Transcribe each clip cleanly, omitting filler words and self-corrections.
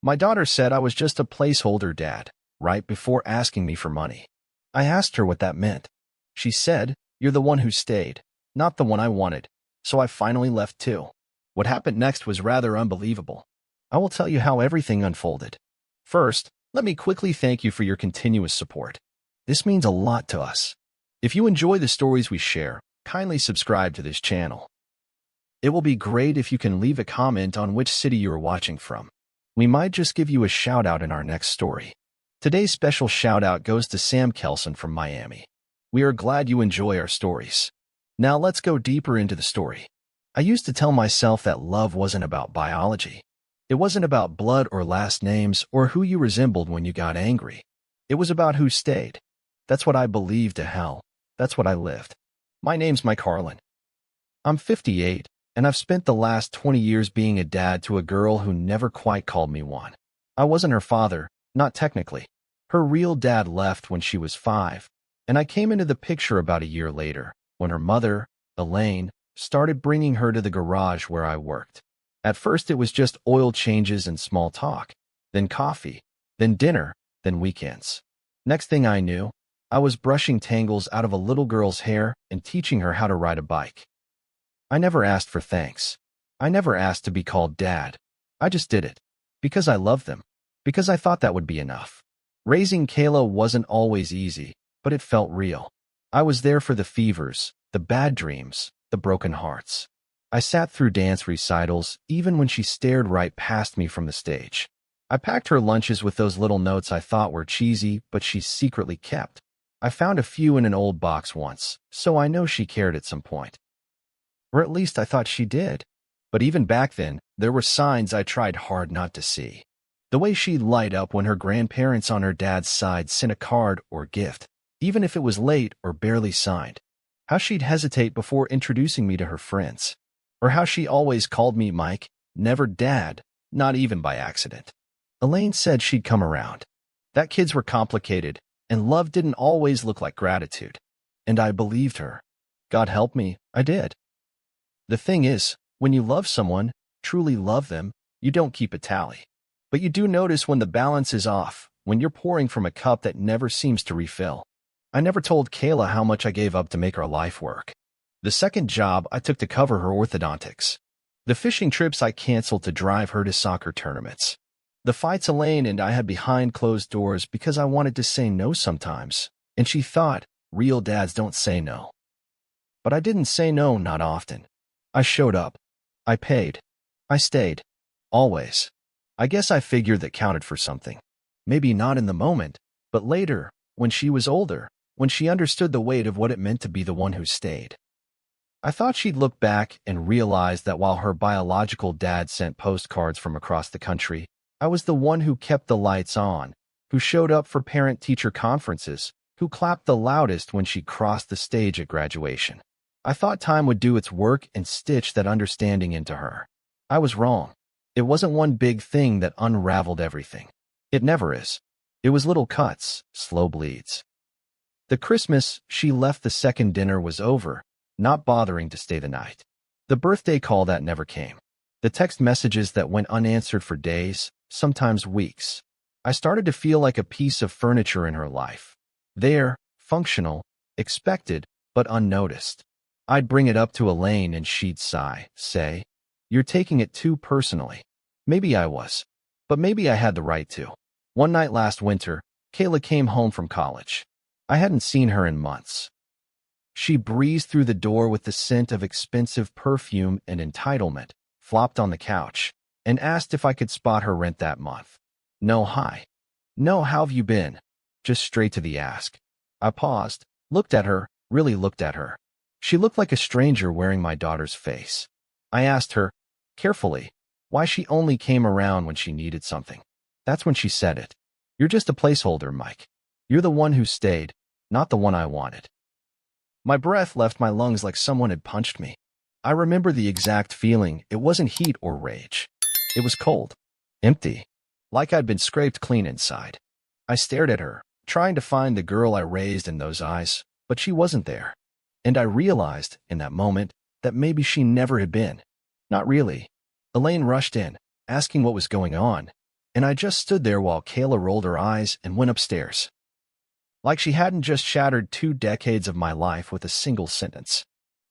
My daughter said I was just a placeholder dad, right before asking me for money. I asked her what that meant. She said, "You're the one who stayed, not the one I wanted." So I finally left too. What happened next was rather unbelievable. I will tell you how everything unfolded. First, let me quickly thank you for your continuous support. This means a lot to us. If you enjoy the stories we share, kindly subscribe to this channel. It will be great if you can leave a comment on which city you are watching from. We might just give you a shout out in our next story. Today's special shout out goes to Sam Kelson from Miami. We are glad you enjoy our stories. Now let's go deeper into the story. I used to tell myself that love wasn't about biology. It wasn't about blood or last names or who you resembled when you got angry. It was about who stayed. That's what I believed to hell. That's what I lived. My name's Mike Harlan. I'm 58, and I've spent the last 20 years being a dad to a girl who never quite called me one. I wasn't her father, not technically. Her real dad left when she was 5, and I came into the picture about a year later, when her mother, Elaine, started bringing her to the garage where I worked. At first it was just oil changes and small talk, then coffee, then dinner, then weekends. Next thing I knew, I was brushing tangles out of a little girl's hair and teaching her how to ride a bike. I never asked for thanks. I never asked to be called dad. I just did it. Because I loved them. Because I thought that would be enough. Raising Kayla wasn't always easy, but it felt real. I was there for the fevers, the bad dreams, the broken hearts. I sat through dance recitals, even when she stared right past me from the stage. I packed her lunches with those little notes I thought were cheesy, but she secretly kept. I found a few in an old box once, so I know she cared at some point. Or at least I thought she did. But even back then, there were signs I tried hard not to see. The way she'd light up when her grandparents on her dad's side sent a card or gift, even if it was late or barely signed. How she'd hesitate before introducing me to her friends. Or how she always called me Mike, never Dad, not even by accident. Elaine said she'd come around. That kids were complicated, and love didn't always look like gratitude. And I believed her. God help me, I did. The thing is, when you love someone, truly love them, you don't keep a tally. But you do notice when the balance is off, when you're pouring from a cup that never seems to refill. I never told Kayla how much I gave up to make our life work. The second job I took to cover her orthodontics. The fishing trips I canceled to drive her to soccer tournaments. The fights Elaine and I had behind closed doors because I wanted to say no sometimes, and she thought, real dads don't say no. But I didn't say no, not often. I showed up. I paid. I stayed. Always. I guess I figured that counted for something. Maybe not in the moment, but later, when she was older, when she understood the weight of what it meant to be the one who stayed. I thought she'd look back and realize that while her biological dad sent postcards from across the country, I was the one who kept the lights on, who showed up for parent-teacher conferences, who clapped the loudest when she crossed the stage at graduation. I thought time would do its work and stitch that understanding into her. I was wrong. It wasn't one big thing that unraveled everything. It never is. It was little cuts, slow bleeds. The Christmas she left the second dinner was over, not bothering to stay the night. The birthday call that never came. The text messages that went unanswered for days, sometimes weeks. I started to feel like a piece of furniture in her life. There, functional, expected, but unnoticed. I'd bring it up to Elaine and she'd sigh, say, "You're taking it too personally." Maybe I was. But maybe I had the right to. One night last winter, Kayla came home from college. I hadn't seen her in months. She breezed through the door with the scent of expensive perfume and entitlement, flopped on the couch, and asked if I could spot her rent that month. No hi. No how have you been? Just straight to the ask. I paused, looked at her, really looked at her. She looked like a stranger wearing my daughter's face. I asked her, carefully, why she only came around when she needed something. That's when she said it. "You're just a placeholder, Mike. You're the one who stayed, not the one I wanted." My breath left my lungs like someone had punched me. I remember the exact feeling. It wasn't heat or rage. It was cold, empty, like I'd been scraped clean inside. I stared at her, trying to find the girl I raised in those eyes, but she wasn't there. And I realized, in that moment, that maybe she never had been. Not really. Elaine rushed in, asking what was going on, and I just stood there while Kayla rolled her eyes and went upstairs. Like she hadn't just shattered 2 decades of my life with a single sentence.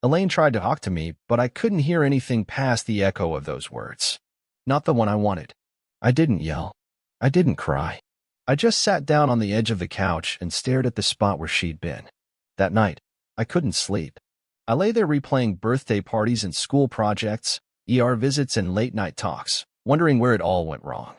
Elaine tried to talk to me, but I couldn't hear anything past the echo of those words. Not the one I wanted. I didn't yell. I didn't cry. I just sat down on the edge of the couch and stared at the spot where she'd been. That night, I couldn't sleep. I lay there replaying birthday parties and school projects, ER visits and late-night talks, wondering where it all went wrong.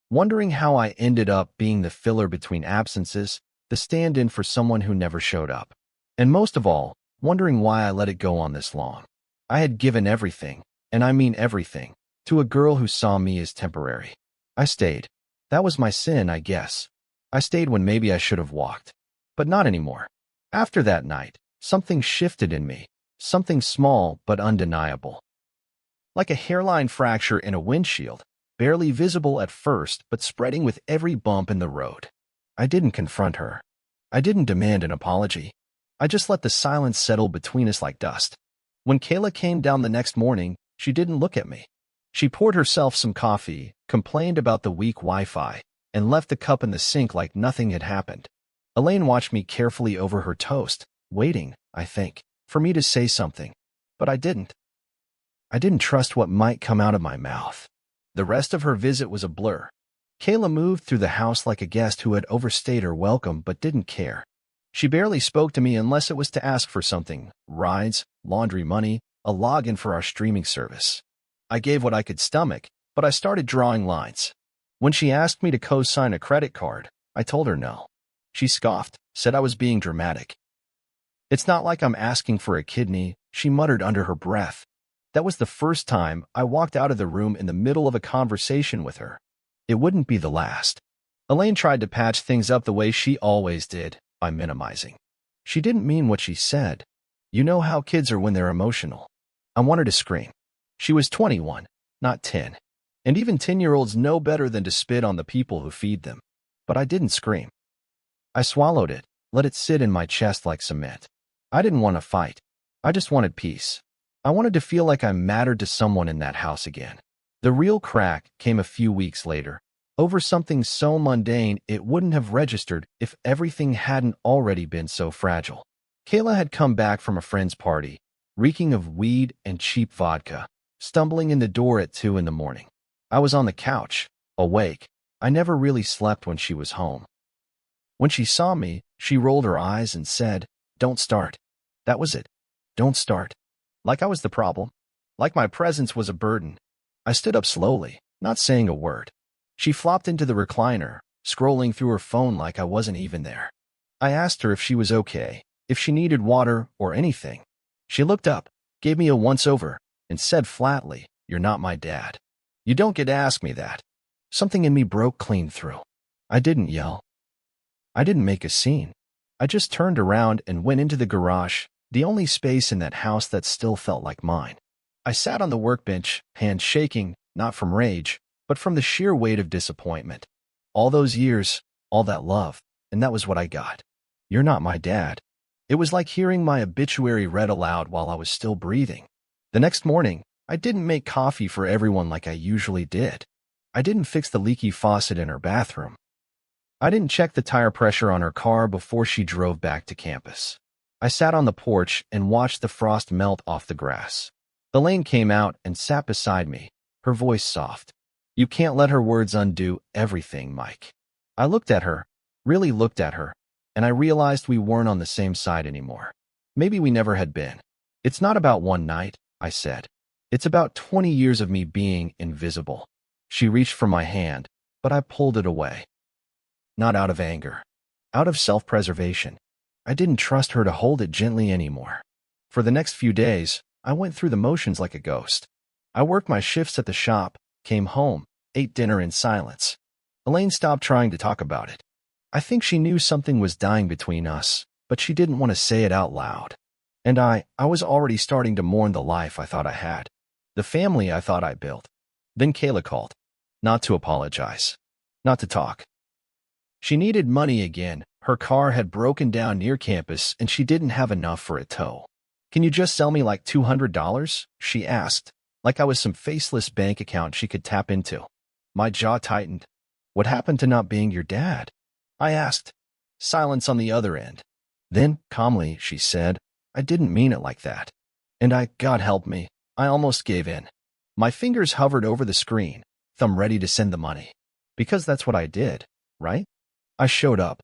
Wondering how I ended up being the filler between absences, the stand-in for someone who never showed up. And most of all, wondering why I let it go on this long. I had given everything, and I mean everything, to a girl who saw me as temporary. I stayed. That was my sin, I guess. I stayed when maybe I should have walked. But not anymore. After that night, something shifted in me, something small but undeniable. Like a hairline fracture in a windshield, barely visible at first but spreading with every bump in the road. I didn't confront her. I didn't demand an apology. I just let the silence settle between us like dust. When Kayla came down the next morning, she didn't look at me. She poured herself some coffee, complained about the weak Wi-Fi, and left the cup in the sink like nothing had happened. Elaine watched me carefully over her toast, waiting, I think, for me to say something. But I didn't. I didn't trust what might come out of my mouth. The rest of her visit was a blur. Kayla moved through the house like a guest who had overstayed her welcome but didn't care. She barely spoke to me unless it was to ask for something, rides, laundry money, a login for our streaming service. I gave what I could stomach, but I started drawing lines. When she asked me to co-sign a credit card, I told her no. She scoffed, said I was being dramatic. It's not like I'm asking for a kidney, she muttered under her breath. That was the first time I walked out of the room in the middle of a conversation with her. It wouldn't be the last. Elaine tried to patch things up the way she always did, by minimizing. She didn't mean what she said. You know how kids are when they're emotional. I wanted to scream. She was 21, not 10. And even 10-year-olds know better than to spit on the people who feed them. But I didn't scream. I swallowed it, let it sit in my chest like cement. I didn't want to fight. I just wanted peace. I wanted to feel like I mattered to someone in that house again. The real crack came a few weeks later, over something so mundane it wouldn't have registered if everything hadn't already been so fragile. Kayla had come back from a friend's party, reeking of weed and cheap vodka, stumbling in the door at 2 in the morning. I was on the couch, awake. I never really slept when she was home. When she saw me, she rolled her eyes and said, "Don't start." That was it. Don't start. Like I was the problem. Like my presence was a burden. I stood up slowly, not saying a word. She flopped into the recliner, scrolling through her phone like I wasn't even there. I asked her if she was okay, if she needed water or anything. She looked up, gave me a once-over, and said flatly, "You're not my dad. You don't get to ask me that." Something in me broke clean through. I didn't yell. I didn't make a scene. I just turned around and went into the garage, the only space in that house that still felt like mine. I sat on the workbench, hands shaking, not from rage, but from the sheer weight of disappointment. All those years, all that love, and that was what I got. You're not my dad. It was like hearing my obituary read aloud while I was still breathing. The next morning, I didn't make coffee for everyone like I usually did. I didn't fix the leaky faucet in her bathroom. I didn't check the tire pressure on her car before she drove back to campus. I sat on the porch and watched the frost melt off the grass. Elaine came out and sat beside me, her voice soft. You can't let her words undo everything, Mike. I looked at her, really looked at her, and I realized we weren't on the same side anymore. Maybe we never had been. It's not about one night, I said. It's about 20 years of me being invisible. She reached for my hand, but I pulled it away. Not out of anger. Out of self-preservation. I didn't trust her to hold it gently anymore. For the next few days, I went through the motions like a ghost. I worked my shifts at the shop, came home, ate dinner in silence. Elaine stopped trying to talk about it. I think she knew something was dying between us, but she didn't want to say it out loud. And I was already starting to mourn the life I thought I had. The family I thought I built. Then Kayla called. Not to apologize. Not to talk. She needed money again. Her car had broken down near campus and she didn't have enough for a tow. Can you just sell me like $200? She asked, like I was some faceless bank account she could tap into. My jaw tightened. What happened to not being your dad? I asked. Silence on the other end. Then, calmly, she said, I didn't mean it like that. And God help me, I almost gave in. My fingers hovered over the screen, thumb ready to send the money. Because that's what I did, right? I showed up.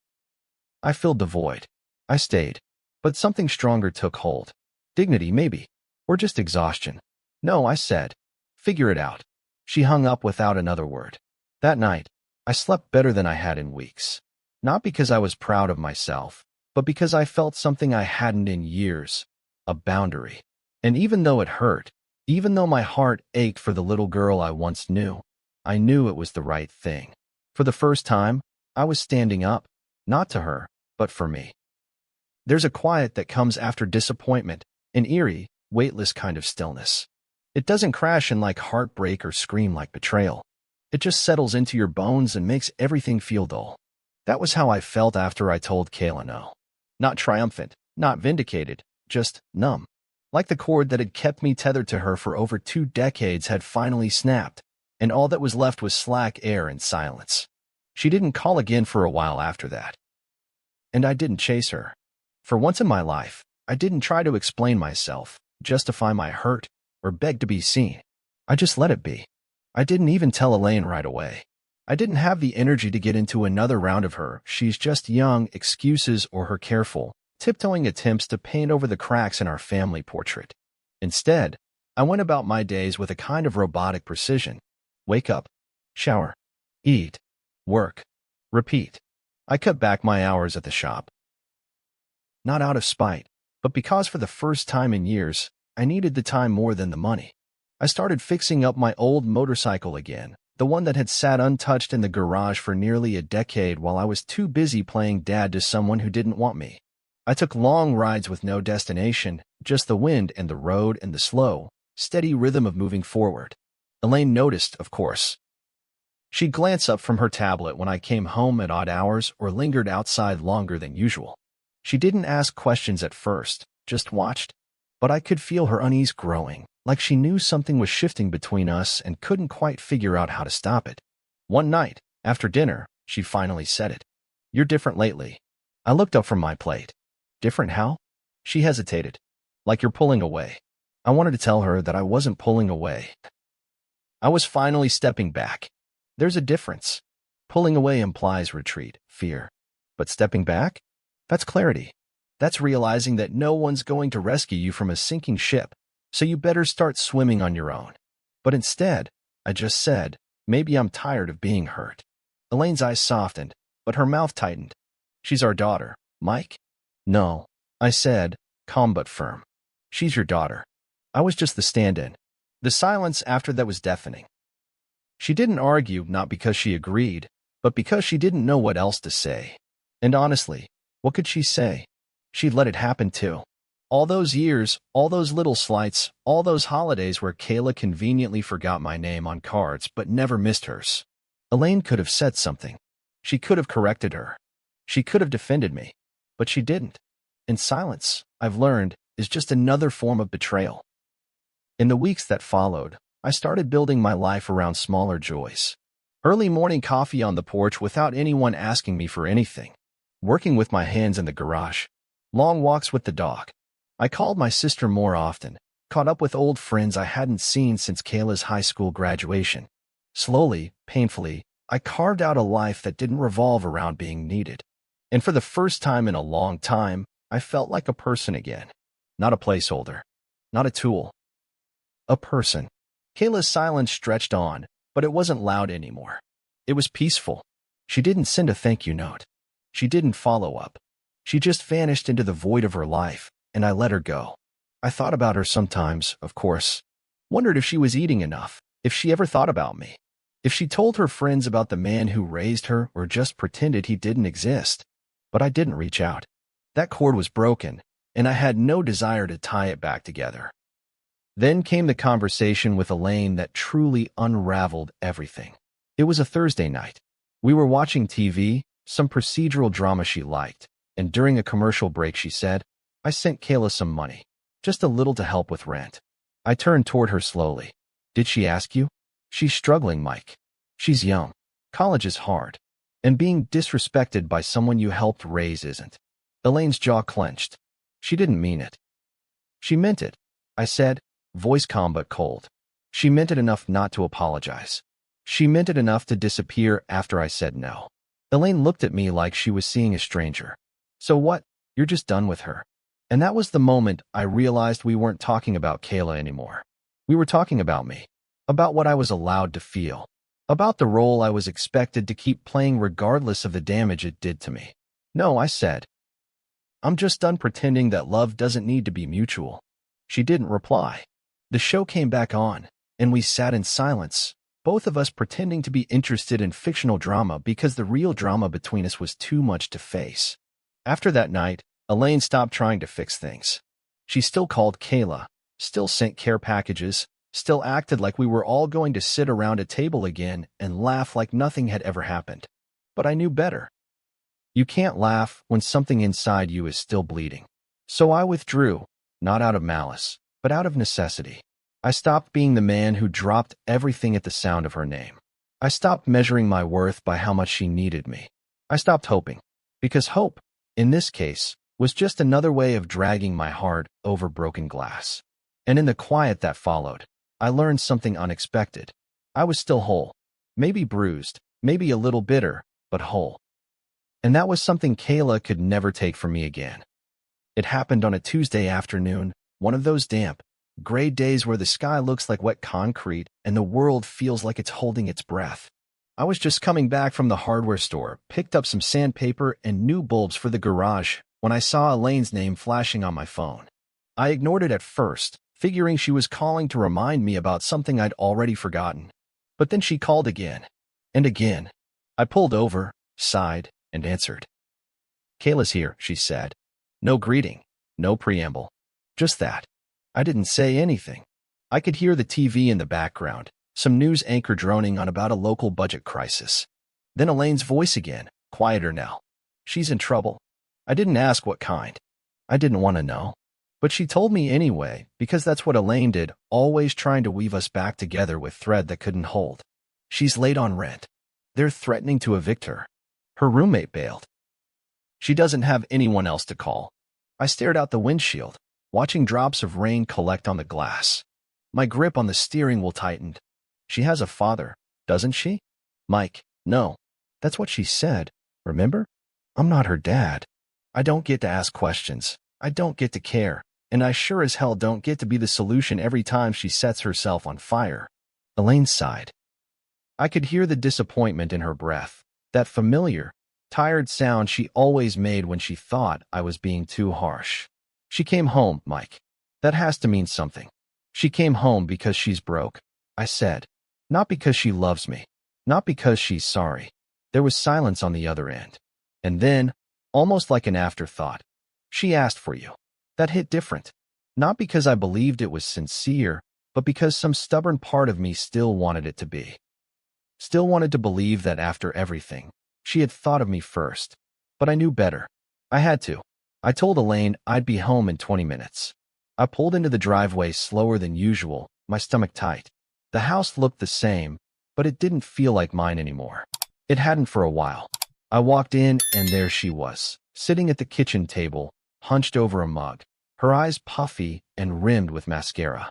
I filled the void. I stayed. But something stronger took hold. Dignity, maybe. Or just exhaustion. No, I said. Figure it out. She hung up without another word. That night, I slept better than I had in weeks. Not because I was proud of myself, but because I felt something I hadn't in years. A boundary. And even though it hurt, even though my heart ached for the little girl I once knew, I knew it was the right thing. For the first time, I was standing up, not to her, but for me. There's a quiet that comes after disappointment, an eerie, weightless kind of stillness. It doesn't crash in like heartbreak or scream like betrayal. It just settles into your bones and makes everything feel dull. That was how I felt after I told Kayla no. Not triumphant, not vindicated, just numb. Like the cord that had kept me tethered to her for over 2 decades had finally snapped, and all that was left was slack air and silence. She didn't call again for a while after that. And I didn't chase her. For once in my life, I didn't try to explain myself, justify my hurt, or beg to be seen. I just let it be. I didn't even tell Elaine right away. I didn't have the energy to get into another round of her "she's just young" excuses or her careful, tiptoeing attempts to paint over the cracks in our family portrait. Instead, I went about my days with a kind of robotic precision. Wake up, shower, eat, work, repeat. I cut back my hours at the shop. Not out of spite, but because for the first time in years, I needed the time more than the money. I started fixing up my old motorcycle again, the one that had sat untouched in the garage for nearly a decade while I was too busy playing dad to someone who didn't want me. I took long rides with no destination, just the wind and the road and the slow, steady rhythm of moving forward. Elaine noticed, of course. She'd glance up from her tablet when I came home at odd hours or lingered outside longer than usual. She didn't ask questions at first, just watched. But I could feel her unease growing, like she knew something was shifting between us and couldn't quite figure out how to stop it. One night, after dinner, she finally said it. You're different lately. I looked up from my plate. Different how? She hesitated. Like you're pulling away. I wanted to tell her that I wasn't pulling away. I was finally stepping back. There's a difference. Pulling away implies retreat, fear. But stepping back? That's clarity. That's realizing that no one's going to rescue you from a sinking ship, so you better start swimming on your own. But instead, I just said, maybe I'm tired of being hurt. Elaine's eyes softened, but her mouth tightened. She's our daughter, Mike? No, I said, calm but firm. She's your daughter. I was just the stand-in. The silence after that was deafening. She didn't argue, not because she agreed, but because she didn't know what else to say. And honestly, what could she say? She'd let it happen too. All those years, all those little slights, all those holidays where Kayla conveniently forgot my name on cards but never missed hers. Elaine could have said something. She could have corrected her. She could have defended me. But she didn't. And silence, I've learned, is just another form of betrayal. In the weeks that followed, I started building my life around smaller joys. Early morning coffee on the porch without anyone asking me for anything. Working with my hands in the garage. Long walks with the dog. I called my sister more often, caught up with old friends I hadn't seen since Kayla's high school graduation. Slowly, painfully, I carved out a life that didn't revolve around being needed. And for the first time in a long time, I felt like a person again. Not a placeholder. Not a tool. A person. Kayla's silence stretched on, but it wasn't loud anymore. It was peaceful. She didn't send a thank you note. She didn't follow up. She just vanished into the void of her life, and I let her go. I thought about her sometimes, of course. Wondered if she was eating enough, if she ever thought about me. If she told her friends about the man who raised her or just pretended he didn't exist. But I didn't reach out. That cord was broken, and I had no desire to tie it back together. Then came the conversation with Elaine that truly unraveled everything. It was a Thursday night. We were watching TV, some procedural drama she liked, and during a commercial break she said, I sent Kayla some money, just a little to help with rent. I turned toward her slowly. Did she ask you? She's struggling, Mike. She's young. College is hard. And being disrespected by someone you helped raise isn't. Elaine's jaw clenched. She didn't mean it. She meant it, I said, voice calm but cold. She meant it enough not to apologize. She meant it enough to disappear after I said no. Elaine looked at me like she was seeing a stranger. So what? You're just done with her. And that was the moment I realized we weren't talking about Kayla anymore. We were talking about me. About what I was allowed to feel. About the role I was expected to keep playing regardless of the damage it did to me. No, I said. I'm just done pretending that love doesn't need to be mutual. She didn't reply. The show came back on, and we sat in silence, both of us pretending to be interested in fictional drama because the real drama between us was too much to face. After that night, Elaine stopped trying to fix things. She still called Kayla, still sent care packages, still acted like we were all going to sit around a table again and laugh like nothing had ever happened. But I knew better. You can't laugh when something inside you is still bleeding. So I withdrew, not out of malice, but out of necessity. I stopped being the man who dropped everything at the sound of her name. I stopped measuring my worth by how much she needed me. I stopped hoping. Because hope, in this case, was just another way of dragging my heart over broken glass. And in the quiet that followed, I learned something unexpected. I was still whole. Maybe bruised, maybe a little bitter, but whole. And that was something Kayla could never take from me again. It happened on a Tuesday afternoon, one of those damp, gray days where the sky looks like wet concrete and the world feels like it's holding its breath. I was just coming back from the hardware store, picked up some sandpaper and new bulbs for the garage when I saw Elaine's name flashing on my phone. I ignored it at first, figuring she was calling to remind me about something I'd already forgotten. But then she called again. And again. I pulled over, sighed, and answered. Kayla's here, she said. No greeting, no preamble. Just that. I didn't say anything. I could hear the TV in the background, some news anchor droning on about a local budget crisis. Then Elaine's voice again, quieter now. She's in trouble. I didn't ask what kind. I didn't want to know. But she told me anyway, because that's what Elaine did, always trying to weave us back together with thread that couldn't hold. She's late on rent. They're threatening to evict her. Her roommate bailed. She doesn't have anyone else to call. I stared out the windshield, watching drops of rain collect on the glass. My grip on the steering wheel tightened. She has a father, doesn't she? Mike, no. That's what she said, remember? I'm not her dad. I don't get to ask questions. I don't get to care. And I sure as hell don't get to be the solution every time she sets herself on fire. Elaine sighed. I could hear the disappointment in her breath, that familiar, tired sound she always made when she thought I was being too harsh. She came home, Mike. That has to mean something. She came home because she's broke, I said. Not because she loves me. Not because she's sorry. There was silence on the other end. And then, almost like an afterthought, she asked for you. That hit different. Not because I believed it was sincere, but because some stubborn part of me still wanted it to be. Still wanted to believe that after everything, she had thought of me first. But I knew better. I had to. I told Elaine I'd be home in 20 minutes. I pulled into the driveway slower than usual, my stomach tight. The house looked the same, but it didn't feel like mine anymore. It hadn't for a while. I walked in, and there she was, sitting at the kitchen table, hunched over a mug, her eyes puffy and rimmed with mascara.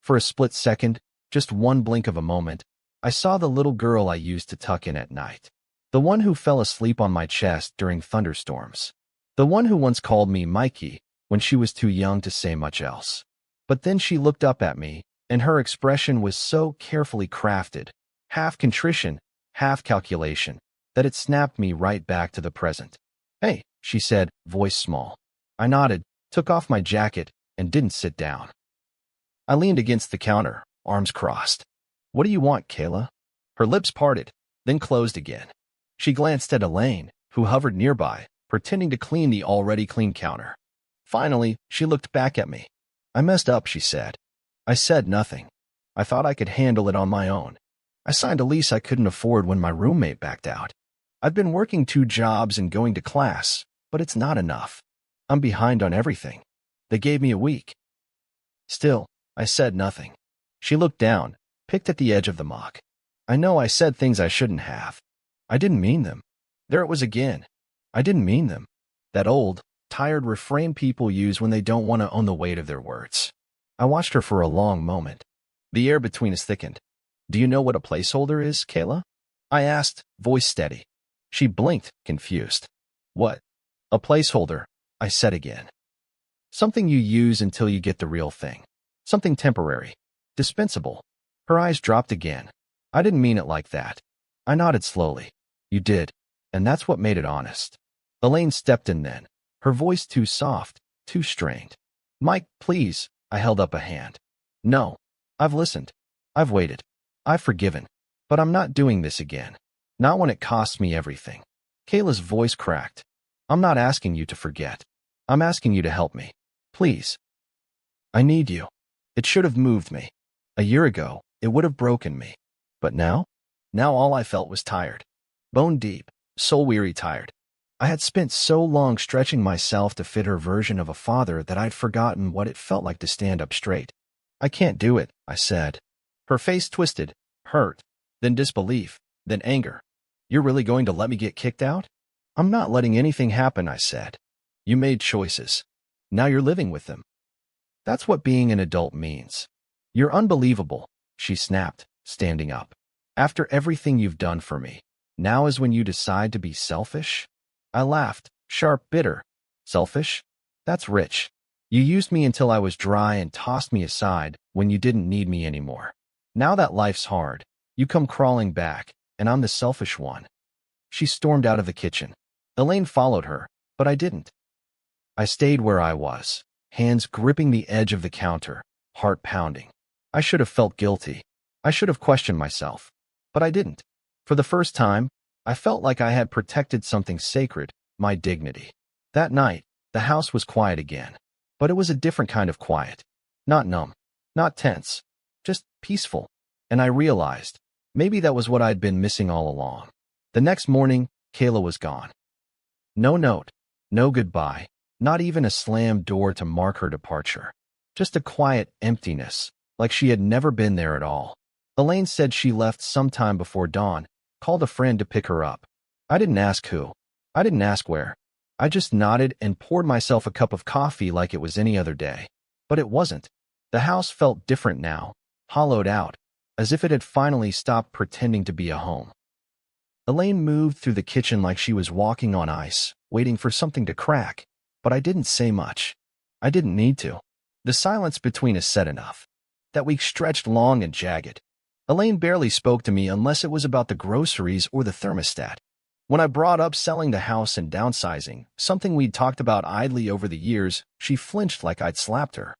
For a split second, just one blink of a moment, I saw the little girl I used to tuck in at night. The one who fell asleep on my chest during thunderstorms. The one who once called me Mikey when she was too young to say much else. But then she looked up at me, and her expression was so carefully crafted, half contrition, half calculation, that it snapped me right back to the present. Hey, she said, voice small. I nodded, took off my jacket, and didn't sit down. I leaned against the counter, arms crossed. What do you want, Kayla? Her lips parted, then closed again. She glanced at Elaine, who hovered nearby, pretending to clean the already clean counter. Finally, she looked back at me. I messed up, she said. I said nothing. I thought I could handle it on my own. I signed a lease I couldn't afford when my roommate backed out. I'd been working 2 jobs and going to class, but it's not enough. I'm behind on everything. They gave me a week. Still, I said nothing. She looked down, picked at the edge of the mug. I know I said things I shouldn't have. I didn't mean them. There it was again. I didn't mean them. That old, tired refrain people use when they don't want to own the weight of their words. I watched her for a long moment. The air between us thickened. Do you know what a placeholder is, Kayla? I asked, voice steady. She blinked, confused. What? A placeholder, I said again. Something you use until you get the real thing. Something temporary. Dispensable. Her eyes dropped again. I didn't mean it like that. I nodded slowly. You did, and that's what made it honest. Elaine stepped in then, her voice too soft, too strained. Mike, please, I held up a hand. No. I've listened. I've waited. I've forgiven. But I'm not doing this again. Not when it costs me everything. Kayla's voice cracked. I'm not asking you to forget. I'm asking you to help me. Please. I need you. It should have moved me. A year ago, it would have broken me. But now? Now all I felt was tired. Bone deep, soul-weary tired. I had spent so long stretching myself to fit her version of a father that I'd forgotten what it felt like to stand up straight. I can't do it, I said. Her face twisted, hurt, then disbelief, then anger. You're really going to let me get kicked out? I'm not letting anything happen, I said. You made choices. Now you're living with them. That's what being an adult means. You're unbelievable, she snapped, standing up. After everything you've done for me, now is when you decide to be selfish? I laughed, sharp, bitter. Selfish? That's rich. You used me until I was dry and tossed me aside when you didn't need me anymore. Now that life's hard, you come crawling back, and I'm the selfish one. She stormed out of the kitchen. Elaine followed her, but I didn't. I stayed where I was, hands gripping the edge of the counter, heart pounding. I should have felt guilty. I should have questioned myself. But I didn't. For the first time, I felt like I had protected something sacred, my dignity. That night, the house was quiet again. But it was a different kind of quiet. Not numb, not tense, just peaceful. And I realized, maybe that was what I'd been missing all along. The next morning, Kayla was gone. No note, no goodbye, not even a slammed door to mark her departure. Just a quiet emptiness, like she had never been there at all. Elaine said she left sometime before dawn, called a friend to pick her up. I didn't ask who. I didn't ask where. I just nodded and poured myself a cup of coffee like it was any other day. But it wasn't. The house felt different now, hollowed out, as if it had finally stopped pretending to be a home. Elaine moved through the kitchen like she was walking on ice, waiting for something to crack, but I didn't say much. I didn't need to. The silence between us said enough. That week stretched long and jagged. Elaine barely spoke to me unless it was about the groceries or the thermostat. When I brought up selling the house and downsizing, something we'd talked about idly over the years, she flinched like I'd slapped her.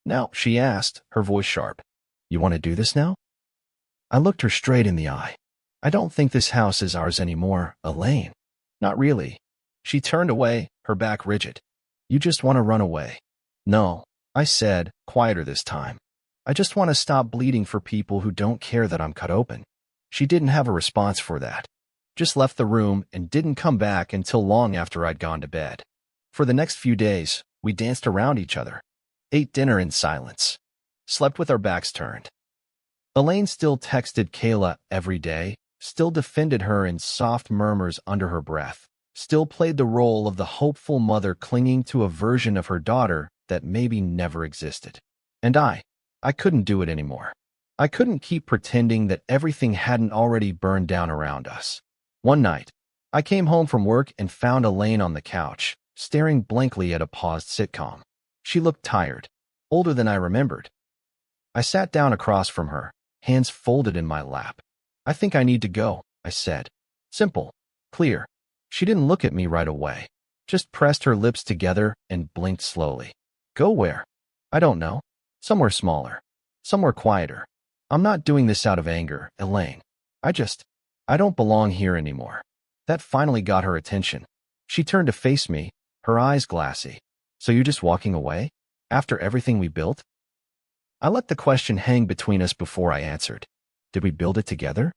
Now, she asked, her voice sharp, you want to do this now? I looked her straight in the eye. I don't think this house is ours anymore, Elaine. Not really. She turned away, her back rigid. You just want to run away. No, I said, quieter this time. I just want to stop bleeding for people who don't care that I'm cut open. She didn't have a response for that. Just left the room and didn't come back until long after I'd gone to bed. For the next few days, we danced around each other, ate dinner in silence, slept with our backs turned. Elaine still texted Kayla every day, still defended her in soft murmurs under her breath, still played the role of the hopeful mother clinging to a version of her daughter that maybe never existed. And I couldn't do it anymore. I couldn't keep pretending that everything hadn't already burned down around us. One night, I came home from work and found Elaine on the couch, staring blankly at a paused sitcom. She looked tired, older than I remembered. I sat down across from her, hands folded in my lap. I think I need to go, I said. Simple, clear. She didn't look at me right away, just pressed her lips together and blinked slowly. Go where? I don't know. Somewhere smaller. Somewhere quieter. I'm not doing this out of anger, Elaine. I don't belong here anymore. That finally got her attention. She turned to face me, her eyes glassy. So you're just walking away? After everything we built? I let the question hang between us before I answered. Did we build it together?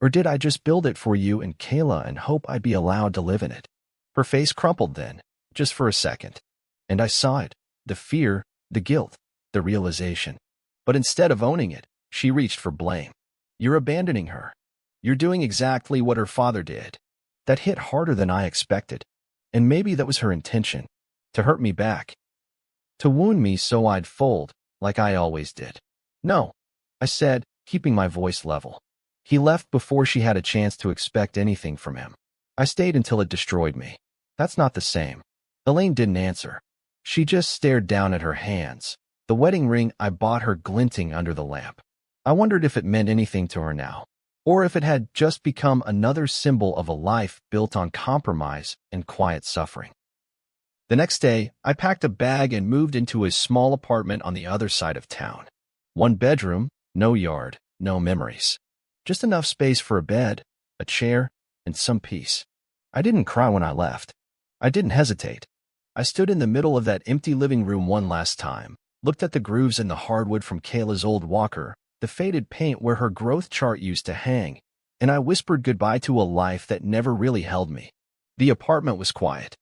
Or did I just build it for you and Kayla and hope I'd be allowed to live in it? Her face crumpled then, just for a second. And I saw it. The fear, the guilt, the realization. But instead of owning it, she reached for blame. You're abandoning her. You're doing exactly what her father did. That hit harder than I expected. And maybe that was her intention, to hurt me back. To wound me so I'd fold, like I always did. No, I said, keeping my voice level. He left before she had a chance to expect anything from him. I stayed until it destroyed me. That's not the same. Elaine didn't answer. She just stared down at her hands, the wedding ring I bought her glinting under the lamp. I wondered if it meant anything to her now, or if it had just become another symbol of a life built on compromise and quiet suffering. The next day, I packed a bag and moved into a small apartment on the other side of town. 1 bedroom, no yard, no memories. Just enough space for a bed, a chair, and some peace. I didn't cry when I left. I didn't hesitate. I stood in the middle of that empty living room one last time, looked at the grooves in the hardwood from Kayla's old walker, the faded paint where her growth chart used to hang, and I whispered goodbye to a life that never really held me. The apartment was quiet.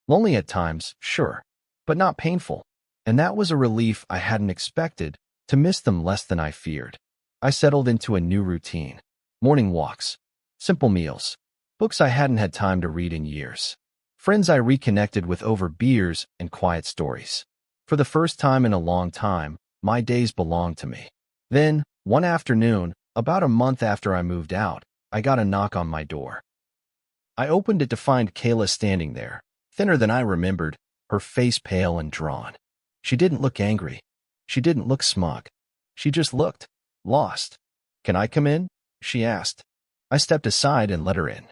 Lonely at times, sure, but not painful, and that was a relief I hadn't expected, to miss them less than I feared. I settled into a new routine. Morning walks, simple meals, books I hadn't had time to read in years, friends I reconnected with over beers and quiet stories. For the first time in a long time, my days belonged to me. Then, one afternoon, about a month after I moved out, I got a knock on my door. I opened it to find Kayla standing there, thinner than I remembered, her face pale and drawn. She didn't look angry. She didn't look smug. She just looked lost. "Can I come in?" she asked. I stepped aside and let her in.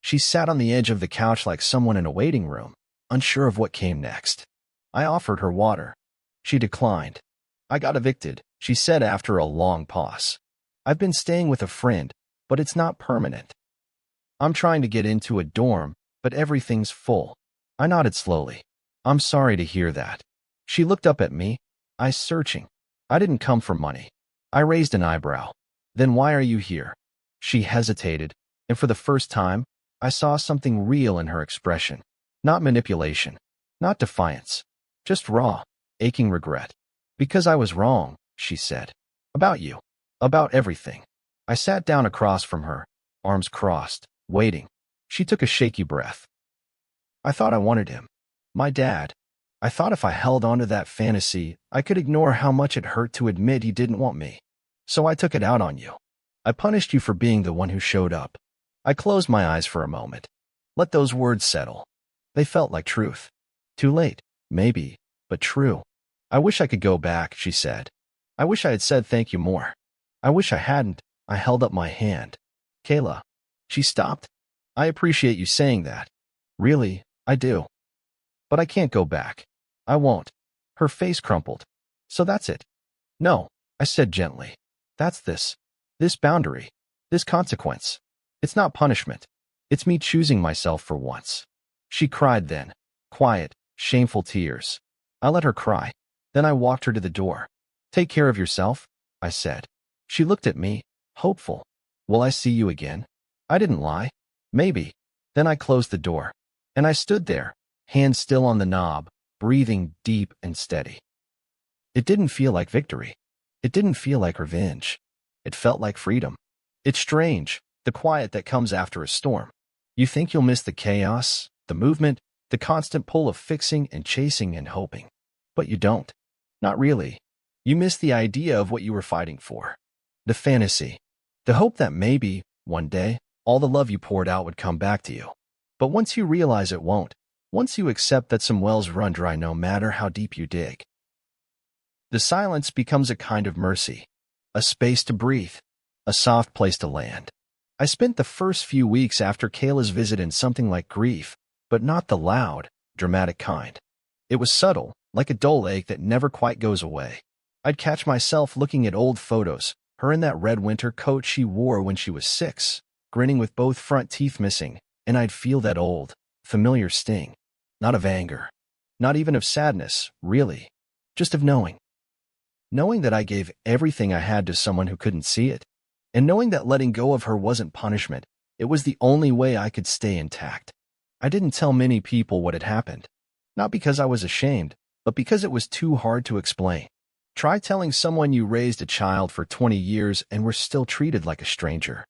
She sat on the edge of the couch like someone in a waiting room, unsure of what came next. I offered her water. She declined. "I got evicted," she said after a long pause. "I've been staying with a friend, but it's not permanent. I'm trying to get into a dorm, but everything's full." I nodded slowly. "I'm sorry to hear that." She looked up at me, eyes searching. "I didn't come for money." I raised an eyebrow. "Then why are you here?" She hesitated, and for the first time, I saw something real in her expression. Not manipulation, not defiance, just raw, aching regret. "Because I was wrong," she said. "About you. About everything." I sat down across from her, arms crossed, waiting. She took a shaky breath. "I thought I wanted him. My dad. I thought if I held on to that fantasy, I could ignore how much it hurt to admit he didn't want me. So I took it out on you. I punished you for being the one who showed up." I closed my eyes for a moment. Let those words settle. They felt like truth. Too late, maybe, but true. "I wish I could go back," she said. "I wish I had said thank you more. I wish I hadn't." I held up my hand. "Kayla." She stopped. "I appreciate you saying that. Really, I do. But I can't go back. I won't." Her face crumpled. "So that's it." "No," I said gently. "That's this boundary, this consequence. It's not punishment. It's me choosing myself for once." She cried then. Quiet, shameful tears. I let her cry. Then I walked her to the door. "Take care of yourself," I said. She looked at me, hopeful. "Will I see you again?" I didn't lie. Maybe. Then I closed the door. And I stood there, hands still on the knob, breathing deep and steady. It didn't feel like victory. It didn't feel like revenge. It felt like freedom. It's strange, the quiet that comes after a storm. You think you'll miss the chaos, the movement, the constant pull of fixing and chasing and hoping. But you don't. Not really. You miss the idea of what you were fighting for. The fantasy. The hope that maybe, one day, all the love you poured out would come back to you. But once you realize it won't, once you accept that some wells run dry no matter how deep you dig, the silence becomes a kind of mercy, a space to breathe, a soft place to land. I spent the first few weeks after Kayla's visit in something like grief, but not the loud, dramatic kind. It was subtle, like a dull ache that never quite goes away. I'd catch myself looking at old photos, her in that red winter coat she wore when she was 6, grinning with both front teeth missing, and I'd feel that old, familiar sting. Not of anger. Not even of sadness, really. Just of knowing. Knowing that I gave everything I had to someone who couldn't see it. And knowing that letting go of her wasn't punishment, it was the only way I could stay intact. I didn't tell many people what had happened. Not because I was ashamed, but because it was too hard to explain. Try telling someone you raised a child for 20 years and were still treated like a stranger.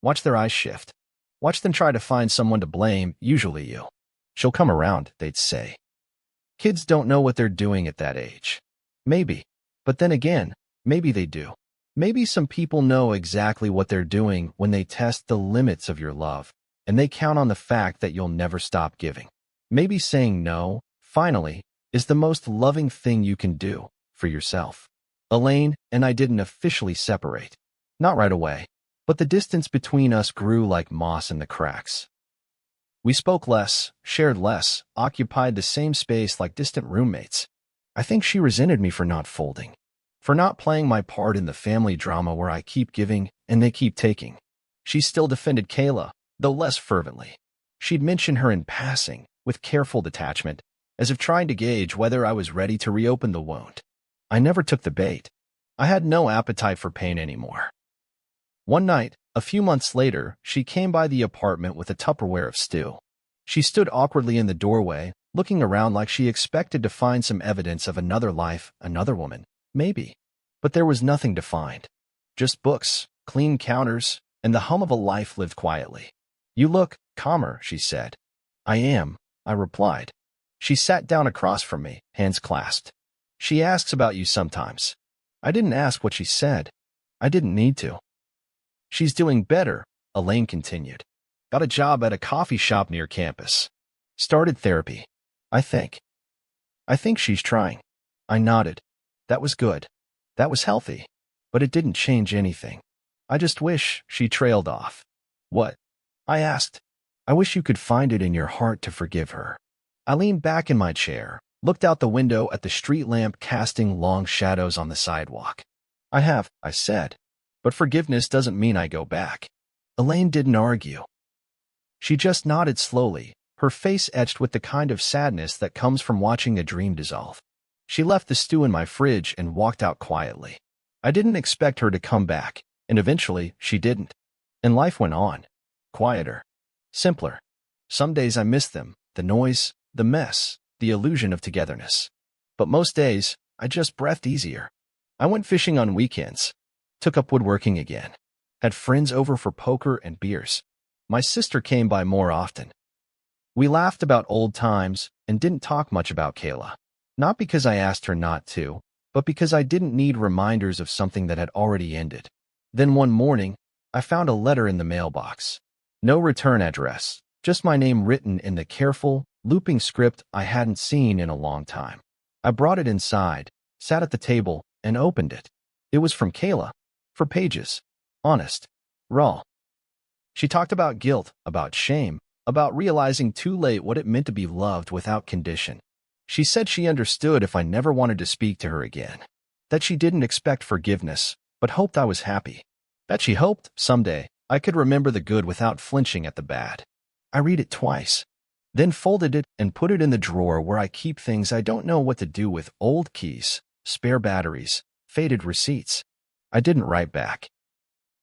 Watch their eyes shift. Watch them try to find someone to blame, usually you. She'll come around, they'd say. Kids don't know what they're doing at that age. Maybe. But then again, maybe they do. Maybe some people know exactly what they're doing when they test the limits of your love, and they count on the fact that you'll never stop giving. Maybe saying no, finally, is the most loving thing you can do for yourself. Elaine and I didn't officially separate. Not right away, but the distance between us grew like moss in the cracks. We spoke less, shared less, occupied the same space like distant roommates. I think she resented me for not folding, for not playing my part in the family drama where I keep giving and they keep taking. She still defended Kayla, though less fervently. She'd mention her in passing, with careful detachment, as if trying to gauge whether I was ready to reopen the wound. I never took the bait. I had no appetite for pain anymore. One night, a few months later, she came by the apartment with a Tupperware of stew. She stood awkwardly in the doorway, looking around like she expected to find some evidence of another life, another woman, maybe. But there was nothing to find. Just books, clean counters, and the hum of a life lived quietly. You look calmer, she said. I am, I replied. She sat down across from me, hands clasped. She asks about you sometimes. I didn't ask what she said. I didn't need to. She's doing better, Elaine continued. Got a job at a coffee shop near campus. Started therapy. I think she's trying. I nodded. That was good. That was healthy. But it didn't change anything. I just wish, she trailed off. What? I asked. I wish you could find it in your heart to forgive her. I leaned back in my chair, looked out the window at the street lamp casting long shadows on the sidewalk. I have, I said. But forgiveness doesn't mean I go back. Elaine didn't argue. She just nodded slowly, her face etched with the kind of sadness that comes from watching a dream dissolve. She left the stew in my fridge and walked out quietly. I didn't expect her to come back, and eventually she didn't. And life went on. Quieter. Simpler. Some days I missed them, the noise, the mess, the illusion of togetherness. But most days, I just breathed easier. I went fishing on weekends. Took up woodworking again. Had friends over for poker and beers. My sister came by more often. We laughed about old times and didn't talk much about Kayla. Not because I asked her not to, but because I didn't need reminders of something that had already ended. Then one morning, I found a letter in the mailbox. No return address, just my name written in the careful, looping script I hadn't seen in a long time. I brought it inside, sat at the table, and opened it. It was from Kayla. For pages. Honest. Raw. She talked about guilt, about shame, about realizing too late what it meant to be loved without condition. She said she understood if I never wanted to speak to her again. That she didn't expect forgiveness, but hoped I was happy. That she hoped, someday, I could remember the good without flinching at the bad. I read it twice. Then folded it and put it in the drawer where I keep things I don't know what to do with: old keys, spare batteries, faded receipts. I didn't write back.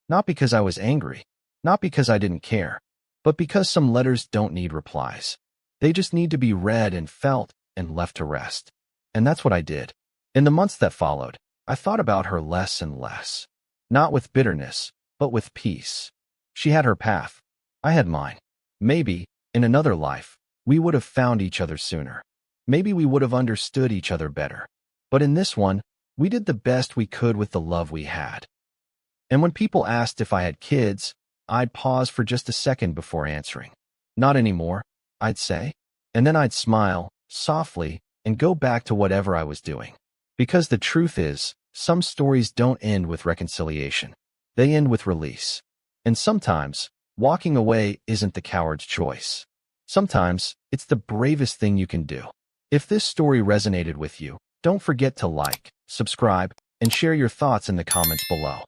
Not because I was angry, not because I didn't care, but because some letters don't need replies. They just need to be read and felt and left to rest. And that's what I did. In the months that followed, I thought about her less and less. Not with bitterness, but with peace. She had her path. I had mine. Maybe, in another life, we would have found each other sooner. Maybe we would have understood each other better. But in this one, we did the best we could with the love we had. And when people asked if I had kids, I'd pause for just a second before answering. Not anymore, I'd say. And then I'd smile, softly, and go back to whatever I was doing. Because the truth is, some stories don't end with reconciliation. They end with release. And sometimes, walking away isn't the coward's choice. Sometimes, it's the bravest thing you can do. If this story resonated with you, don't forget to like, subscribe, and share your thoughts in the comments below.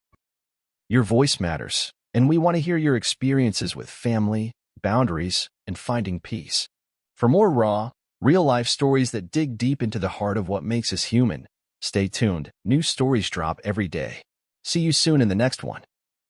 Your voice matters, and we want to hear your experiences with family, boundaries, and finding peace. For more raw, real-life stories that dig deep into the heart of what makes us human, stay tuned. New stories drop every day. See you soon in the next one.